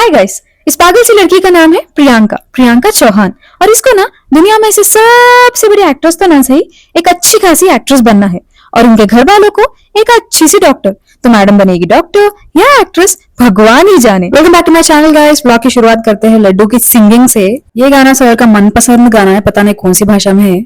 Hi guys, इस पागल सी लड़की का नाम है प्रियंका चौहान। और इसको ना दुनिया में से सबसे बड़ी एक्ट्रेस तो ना सही, एक अच्छी खासी एक्ट्रेस बनना है। और उनके घर वालों को एक अच्छी सी डॉक्टर। तो मैडम बनेगी डॉक्टर या एक्ट्रेस, भगवान ही जाने। Welcome back to my channel guys. Blog की शुरुआत करते हैं लड्डू की सिंगिंग से। ये गाना सर का मनपसंद गाना है, पता नहीं कौन सी भाषा में है।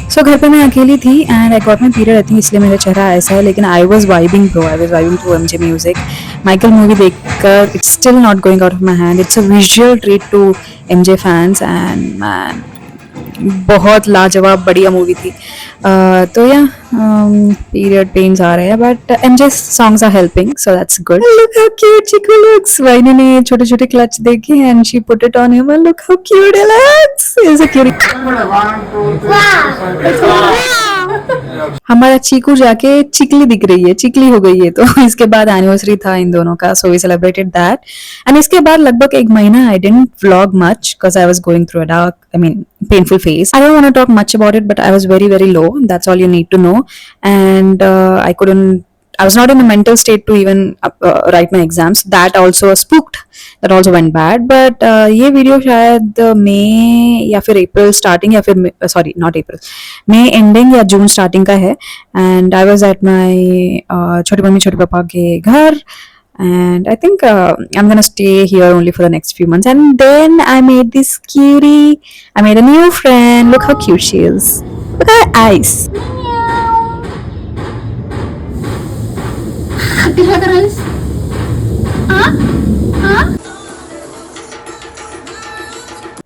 सो घर पे मैं अकेली थी and I got my period, I think इसलिए मेरा चेहरा ऐसा है। लेकिन I was vibing bro, I was vibing to MJ music. Michael movie देखकर it's still not going out of my hand. It's a visual treat to MJ fans and man, बहुत लाजवाब बढ़िया मूवी थी। तो या पीरियड पेन्स आ रहे हैं but MJ songs are helping, so that's good. Look how cute Chiku looks. Winnie ने छोटे छोटे क्लच देखे and she put it on him. Look how cute he looks. Is a cute. हमारा चीकू जाके चिकली दिख रही है, चिकली हो गई है। तो इसके बाद एनिवर्सरी था इन दोनों का, so we celebrated that. And इसके बाद लगभग एक महीना I didn't vlog much because I was going through a dark, I mean painful phase. I don't want to talk much about it, but I was very, very low. That's all you need to know. And I was not in a mental state to even write my exams. That also spooked. That also went bad. But ये video शायद मई या फिर April starting या फिर sorry not April, मई ending या June starting का है। And I was at my छोटी मम्मी छोटे पापा के घर. And I think I'm gonna stay here only for the next few months. And then I made this cutie. I made a new friend. Look how cute she is. Look at her eyes. Look at her eyes. Huh? Huh?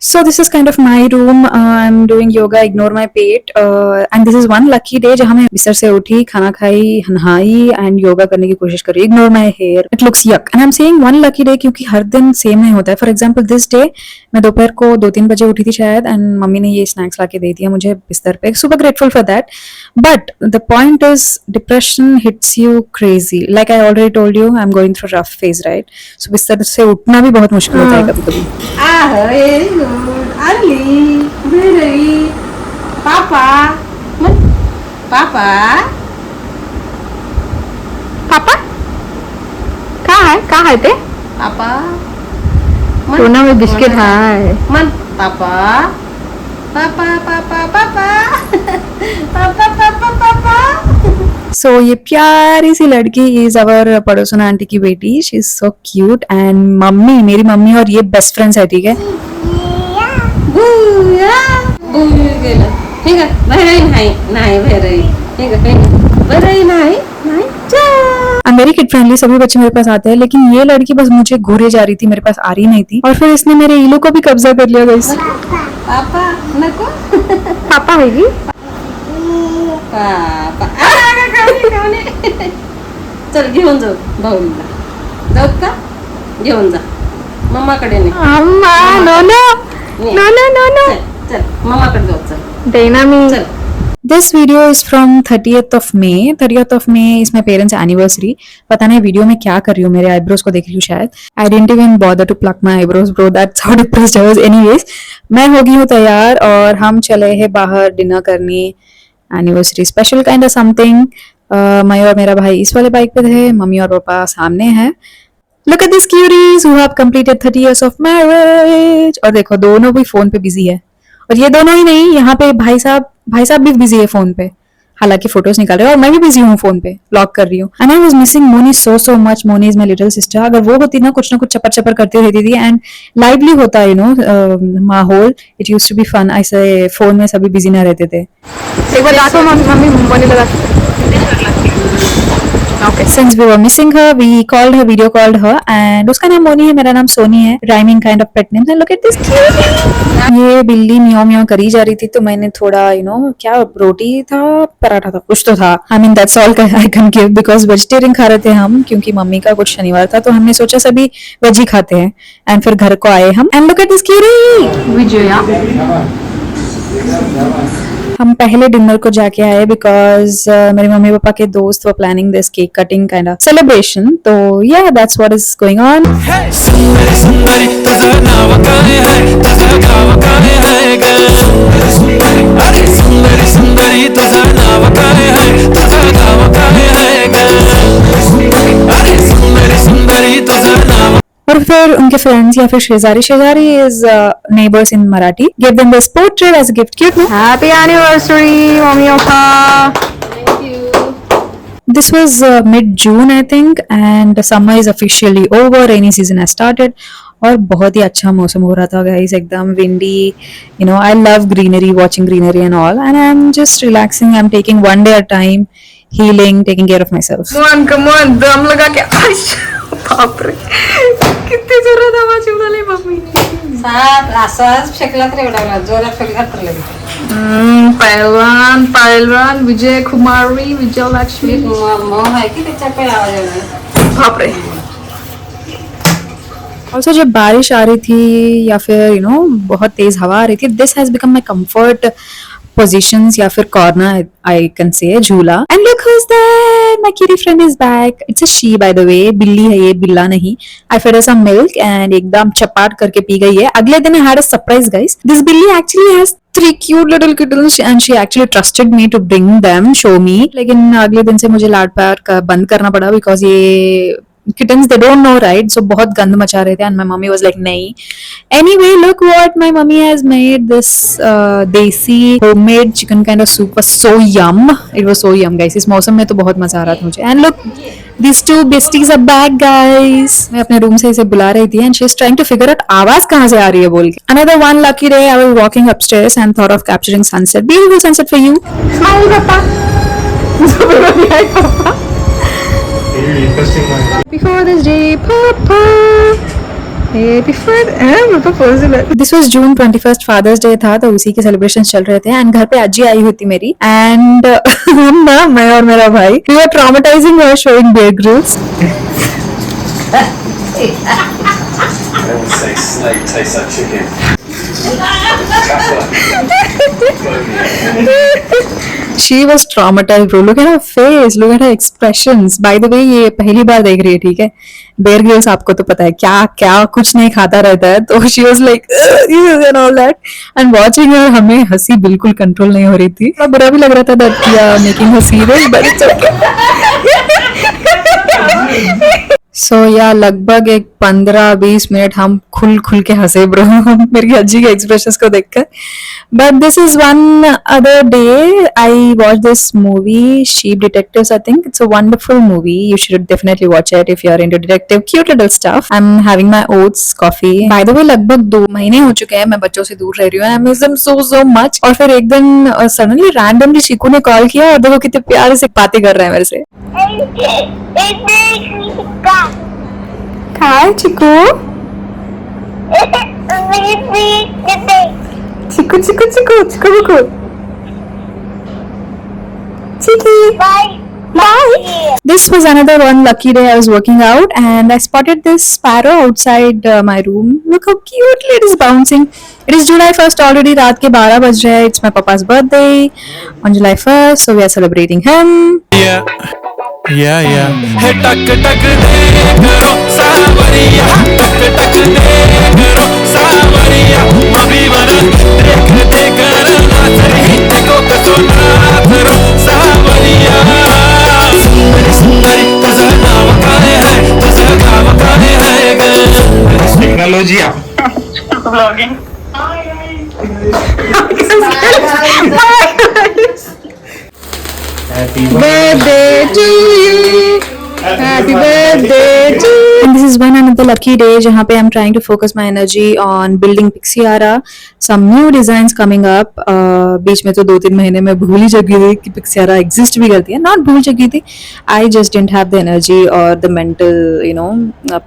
So this is kind of my room. I'm doing yoga. Ignore my pate. And this is one lucky day जहाँ मैं बिस्तर से उठी, खाना खाई, नहाई and yoga करने की कोशिश करी. Ignore my hair. It looks yuck. And I'm saying one lucky day क्योंकि हर दिन सेम नहीं होता है. For example, this day मैं दोपहर को 2-3 बजे उठी थी शायद and मम्मी ने ये स्नैक्स लाके दे दिया मुझे बिस्तर पे. Super grateful for that. But the point is, depression hits you crazy. Like I already told you, I'm going through rough phase, right? So बिस्तर से उठना भी बहुत मुश्किल होता है कभी-कभी. Ali, Mary, Papa, Papa, पापा कहाँ है ते? Papa, सोना में बिस्किट है. Man, Papa, Papa, Papa, Papa, Papa, Papa, Papa. सो ये प्यारी सी लड़की इज अवर पड़ोसन आंटी की बेटी. She is so cute and mummy, मेरी मम्मी और ये बेस्ट फ्रेंड्स है, ठीक है. मेरी किड फ्रेंडली, सभी बच्चे मेरे पास आते हैं, लेकिन ये लड़की बस मुझे घूरे जा रही थी, मेरे पास आ रही नहीं थी. और फिर इसने मेरे इलो को भी कब्जा कर लिया. गाइस पापा नको, पापा होगी. पापा चल घेऊन जाऊ भाऊला. जाऊ का? घेऊन जा मम्माकडे. चल मम्माकडे जाऊ. चल देना मी. चल. This video is from 30th of May. 30th of May is my parents' anniversary. पता नहीं वीडियो में क्या कर रही हूँ, मेरे आईब्रोज को देख रही हूँ शायद. I didn't even bother to pluck my eyebrows, bro. That's how depressed I was. Anyways, मैं हो गई हूँ तैयार और हम चले हैं बाहर डिनर करने. Anniversary special kind of something. मैं और मेरा भाई इस वाले बाइक पे थे, मम्मी और पापा सामने हैं. Look at these cuties who have completed 30 years of marriage. और देखो दोनों भी फोन पे बिजी है. और ये दोनों ही नहीं, यहाँ पे भाई साहब भी बिजी है फोन पे. हालांकि फोटोज निकाल रहे हैं और मैं भी बिजी हूँ फोन पे, व्लॉग कर रही हूँ. And I was missing Moni so much. Moni is my little sister. अगर वो होती ना, कुछ ना कुछ चपर करती रहती थी एंड लाइवली होता है, यू नो, माहौल. It used to be fun. ऐसे फोन में सभी बिजी ना रहते थे. एक बार लातो मम्मी मोनी लगा. Okay. Since we were missing her, we video called her, and उसका नाम मोनी है, मेरा नाम सोनी है. Rhyming kind of pet name. And look at this cutie. ये बिल्ली म्याऊ म्याऊ करी जा रही थी, तो मैंने थोड़ा क्या रोटी था, पराठा था, कुछ तो था. I mean that's all I can give because vegetarian खा रहे थे हम, क्योंकि मम्मी का कुछ शनिवार था, तो हमने सोचा सभी वेज ही खाते हैं. एंड फिर घर को आए हम. And look at this cutie. Vijaya. हम पहले डिनर को जाके आए बिकॉज मेरे मम्मी पापा के दोस्त were planning this cake cutting kind of celebration. तो या that's what is going on. सुंदरी सुंदरी तुझं नाव काय आहे तुझं गाव काय आहे ग सुंदरी अरे सुंदरी सुंदरी तुझं नाव काय आहे तुझं गाव काय आहे ग अरे सुंदरी सुंदरी तुझं नाव. और फिर उनके फ्रेंड्स या फिर शेजारी is neighbours in Marathi give them this portrait as a gift. Cute. Happy anniversary mummy papa. Thank you. This was mid-June, I think, and summer is officially over. Rainy season has started. और बहुत ही अच्छा मौसम हो रहा था guys, एकदम windy. You know I love greenery, watching greenery and all, and I am just relaxing. I am taking one day at time, healing, taking care of my self. Come on दम लगा के बाप रे किती जोरात आवाज येऊन आले मम्मी. साप असाच फेकला तर एवढा जोरात फेकला तर लगेच. पहलवान पहलवान विजय कुमारी विजयलक्ष्मी. मग आहे की त्याच्या काही आवाज येणार. बाप रे. ऑल्सो जब बारिश आ रही थी या फिर यू नो बहुत तेज हवा आ रही थी, this has become my comfort positions या फिर कॉर्नर, आई कैन से झूला. And look who's there, my kitty friend is back. It's a she by the way, बिल्ली है ये, बिल्ला नहीं. I fed her some milk and एकदम चपाट करके पी गई है. अगले दिन I had a surprise guys. This बिल्ली actually has 3 cute little kittens and she actually trusted me to bring them, show me. लेकिन अगले दिन से मुझे लाड प्यार का बंद करना पड़ा बिकॉज ये kittens they don't know, right? So बहुत गंद मचा रहे थे and my mummy was like नहीं. Anyway, look what my mummy has made. This desi homemade chicken kind of soup was so yum. It was so yum guys. इस मौसम में तो बहुत मजा आ रहा था मुझे. And look, these two besties are back guys. मैं अपने रूम से इसे बुला रही थी and she is trying to figure out आवाज कहाँ से आ रही है बोल के. Another one lucky day I was walking upstairs and thought of capturing sunset. Beautiful sunset for you. Smile papa. Papa. Happy Father's Day, Papa. Happy Father's Day. This was June 21st, Father's Day था, तो उसी के celebration चल रहे थे and घर पे अज्जी आई हुई थी मेरी एंड हम ना, मैं और मेरा भाई, we were traumatizing her showing Bear Grylls. I always say snake tastes like chicken. She was traumatized bro. Look at her face, look at her expressions. By the way, ये पहली बार देख रही है, ठीक है. Bear Grylls आपको तो पता है क्या क्या कुछ नहीं खाता रहता है, तो she was like and all that. And watching her, हमें हंसी बिल्कुल कंट्रोल नहीं हो रही थी. थोड़ा बुरा भी लग रहा था that we are making her serious, but it's okay. सो या लगभग एक 15-20 मिनट हम खुल खुल के हंसे ब्रो मेरी अज्जी के एक्सप्रेशंस को देखकर. But this is one other day I watch this movie sheep detectives. I think it's a wonderful movie. You should definitely watch it if you are into detective. Cute little stuff. I am having my oats coffee. By the way लगभग 2 महीने हो चुके हैं मैं बच्चों से दूर रह रही हूँ. I miss them so much. और फिर एक दिन सडनली रैंडमली चिकू ने कॉल किया और देखो कितने प्यार से बातें कर रहे हैं मेरे से. Hi, Chiku. Chiku, Chiku, Chiku, Chiku, Chiku. Chiki. Bye. Bye. This was another one lucky day. I was working out and I spotted this sparrow outside my room. Look how cutely it is bouncing. It is July 1st already. रात के 12 बज रहे हैं. It's my papa's birthday on July 1st, so we are celebrating him. Yeah. Hey, टक टक दे करो सावरिया, टक टक दे करो सावरिया, मबी बना देख दे कर नाच रही देखो कसो नाच रो सावरिया. सुंदरी सुंदरी तुझं नाव काय है तुझं गाव काय है ग. Tecnologia. Vlogging. Happy Birthday to you. Happy birthday to you. And this is one another lucky day जहाँ पे I'm trying to focus my energy on building Pixiara. Some new designs coming up. बीच में तो 2-3 महीने में भूल ही चुकी थी कि Pixiara exist भी करती है. Not भूल चुकी थी. I just didn't have the energy or the mental,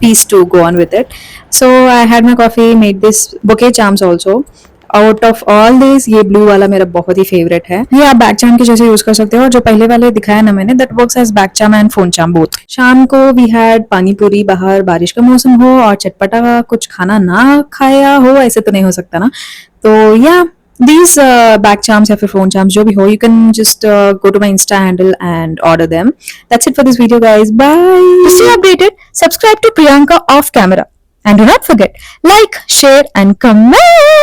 peace to go on with it. So I had my coffee, made this bouquet charms also. Out of all this ये blue वाला मेरा बहुत ही favourite है. ये आप back चाम के जैसे यूज कर सकते हो. और जो पहले वाले दिखाया ना मैंने, that works as back charm and phone charm both. शाम को वी हैड पानी पूरी. बाहर बारिश का मौसम हो और चटपटा कुछ खाना ना खाया हो ऐसे तो नहीं हो सकता ना. तो या these back charms या फिर phone charms जो भी हो, you can just go to my Insta handle and order them. That's it for this video, guys. Bye. To stay updated, subscribe to Priyanka off camera, and do not forget, like, share, and comment.